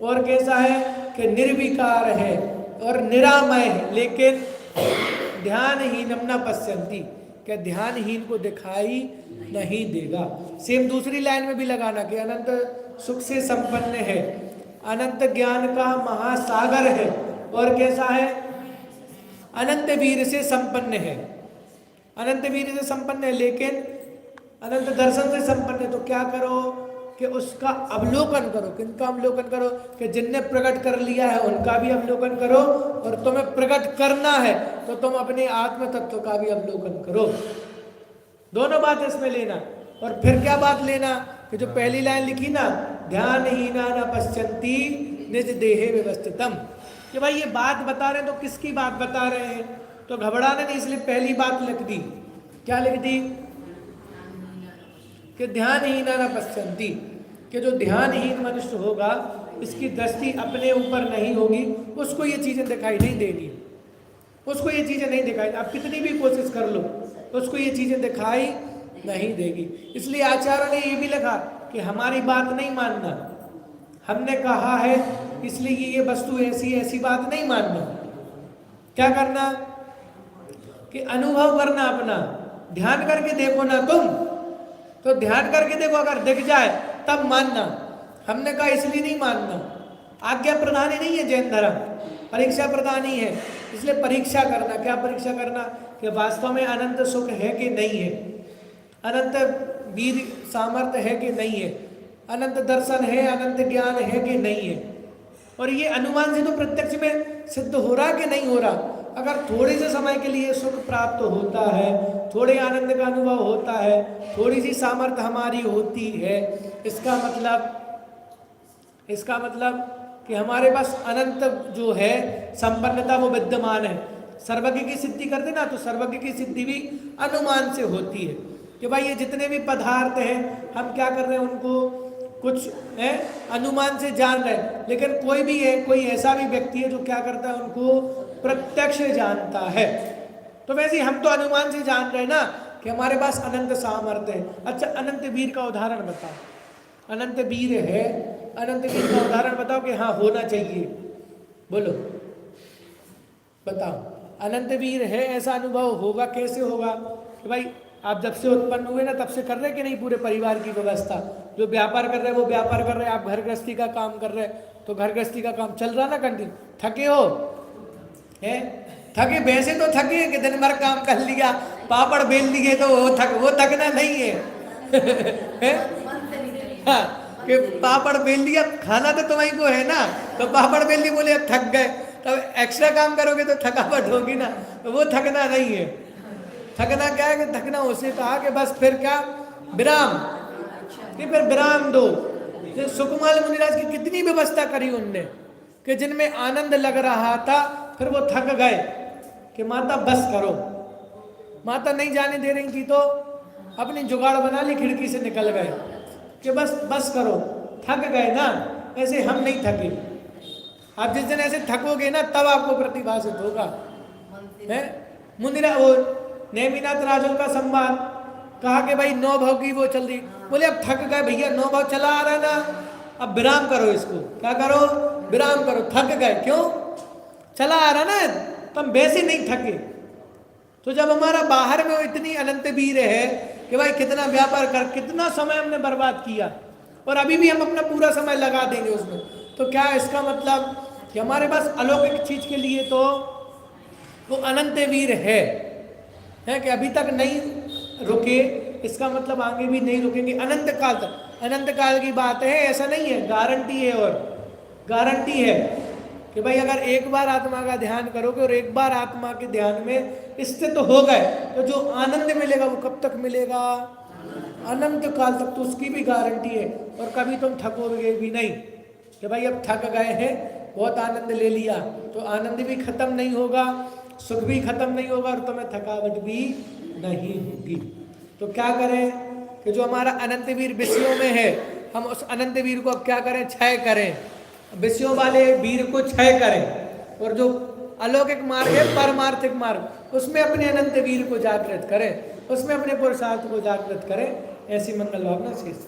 और कैसा है कि निर्विकार है और निरामय है, लेकिन ध्यानहीनम न पश्यन्ति, क्या ध्यानहीन को दिखाई नहीं देगा। सेम दूसरी लाइन में भी लगाना कि अनंत सुख से संपन्न है, अनंत ज्ञान का महासागर है, और कैसा है, अनंत वीर से संपन्न है, अनंत वीर से संपन्न है, लेकिन अनंत दर्शन से संपन्न है। तो क्या करो कि उसका अवलोकन करो। किनका अवलोकन करो? कि जिनने प्रकट कर लिया है उनका भी अवलोकन करो, और तुम्हें प्रकट करना है तो तुम अपने आत्म तत्व का भी अवलोकन करो। दोनों बात इसमें लेना। और फिर क्या बात लेना कि जो पहली लाइन लिखी ना, ध्यानहीना न पश्यन्ति निज देहे व्यवस्थितम, कि भाई ये बात बता रहे हैं तो किसकी बात बता रहे हैं, तो घबराना नहीं, इसलिए पहली बात लिख दी। क्या लिख दी? कि ध्यानहीना न पश्यन्ति, कि जो ध्यानहीन मनुष्य होगा इसकी दृष्टि अपने ऊपर नहीं होगी, उसको ये चीजें दिखाई नहीं देगी, उसको ये चीजें नहीं दिखाई, आप कितनी भी कोशिश कर लो उसको ये चीजें दिखाई नहीं देगी। इसलिए आचार्यों ने ये भी लिखा कि हमारी बात नहीं मानना, हमने कहा है इसलिए ये वस्तु ऐसी ऐसी बात नहीं मानना। क्या करना? कि अनुभव करना, अपना ध्यान करके देखो ना तुम, तो ध्यान करके देखो, अगर दिख जाए तब मानना। हमने कहा इसलिए नहीं मानना, आज्ञा प्रधानी नहीं है जैन धर्म, परीक्षा प्रधानी है। इसलिए परीक्षा करना। क्या परीक्षा करना? कि वास्तव में अनंत सुख है कि नहीं है, अनंत वीर सामर्थ्य है कि नहीं है, अनंत दर्शन है, अनंत ज्ञान है कि नहीं है। और ये अनुमान से तो प्रत्यक्ष में सिद्ध हो रहा कि नहीं हो रहा। अगर थोड़े से समय के लिए सुख प्राप्त होता है, थोड़े आनंद का अनुभव होता है, थोड़ी सी सामर्थ्य हमारी होती है, इसका मतलब कि हमारे पास अनंत जो है संपन्नता वो विद्यमान है। सर्वज्ञ की सिद्धि करते ना, तो सर्वज्ञ की सिद्धि भी अनुमान से होती है कि भाई ये जितने भी पदार्थ हैं हम क्या कर रहे हैं, उनको कुछ है अनुमान से जान रहे हैं। लेकिन कोई भी है, कोई ऐसा भी व्यक्ति है जो क्या करता है, उनको प्रत्यक्ष जानता है। तो वैसे हम तो अनुमान से जान रहे हैं ना कि हमारे पास अनंत सामर्थ्य है। अच्छा, अनंत वीर का उदाहरण बताओ, अनंत वीर है, अनंत वीर का उदाहरण बताओ कि हाँ होना चाहिए, बोलो बताओ। अनंत वीर है, ऐसा अनुभव होगा, कैसे होगा? कि भाई आप जब से उत्पन्न हुए ना तब से कर रहे कि नहीं पूरे परिवार की व्यवस्था, जो व्यापार कर रहे हैं वो व्यापार कर रहे हैं, आप घर गृहस्थी का काम कर रहे हैं तो घर गृहस्थी का काम चल रहा ना कंटिन्यू। थके हो है? थके वैसे तो थके कि दिन भर काम कर लिया, पापड़ बेल लिए, तो वो थकना नहीं है, हाँ, कि पापड़ बेल लिया, खाना तो तुम्हारी को है ना, तो पापड़ बेल लिए बोले अब थक गए, तब एक्स्ट्रा काम करोगे तो थकावट होगी ना, तो वो थकना नहीं है। थकना क्या है कि थकना उसे कहा कि बस फिर क्या, विराम, कि फिर विराम दो। सुकुमार मुनिराज की कितनी व्यवस्था करी उनने कि जिनमें आनंद लग रहा था, फिर वो थक गए कि माता बस करो। माता नहीं जाने दे रही थी तो अपनी जुगाड़ बना ली, खिड़की से निकल गए कि बस करो, थक गए ना। ऐसे हम नहीं थके। आप जिस दिन ऐसे थकोगे ना तब आपको प्रतिभाषित होगा। है मुनिरा वो नेमिनाथ राजन का संवाद कहा कि भाई 9 भाव की वो चल रही, बोले अब थक गए भैया, 9 भाव चला आ रहा ना, अब विराम करो, इसको क्या करो, विराम करो, थक गए। क्यों? चला आ रहा ना, तुम वैसे नहीं थके। तो जब हमारा बाहर में वो इतनी अनंत वीर है कि भाई कितना व्यापार कर, कितना समय हमने बर्बाद किया, और अभी भी हम अपना पूरा समय लगा देंगे उसमें, तो क्या इसका मतलब कि हमारे पास अलौकिक चीज के लिए तो वो अनंत वीर है कि अभी तक नहीं रुके, इसका मतलब आगे भी नहीं रुकेंगे अनंत काल तक। अनंत काल की बात है, ऐसा नहीं है, गारंटी है। और गारंटी है कि भाई अगर एक बार आत्मा का ध्यान करोगे और एक बार आत्मा के ध्यान में स्थित हो गए तो जो आनंद मिलेगा वो कब तक मिलेगा? अनंत काल तक। तो उसकी भी गारंटी है। और कभी तुम थकोगे भी नहीं कि भाई अब थक गए हैं, बहुत आनंद ले लिया, तो आनंद भी खत्म नहीं होगा, सुख भी खत्म नहीं होगा, और तुम्हें थकावट भी नहीं होगी। तो क्या करें कि जो हमारा अनंत वीर विषयों में है, हम उस अनंत वीर को अब क्या करें? क्षय करें, विषयों वाले वीर को क्षय करें, और जो अलौकिक मार्ग है, परमार्थिक मार्ग, उसमें अपने अनंत वीर को जागृत करें, उसमें अपने पुरुषार्थ को जागृत करें। ऐसी मंगल भावना शेष।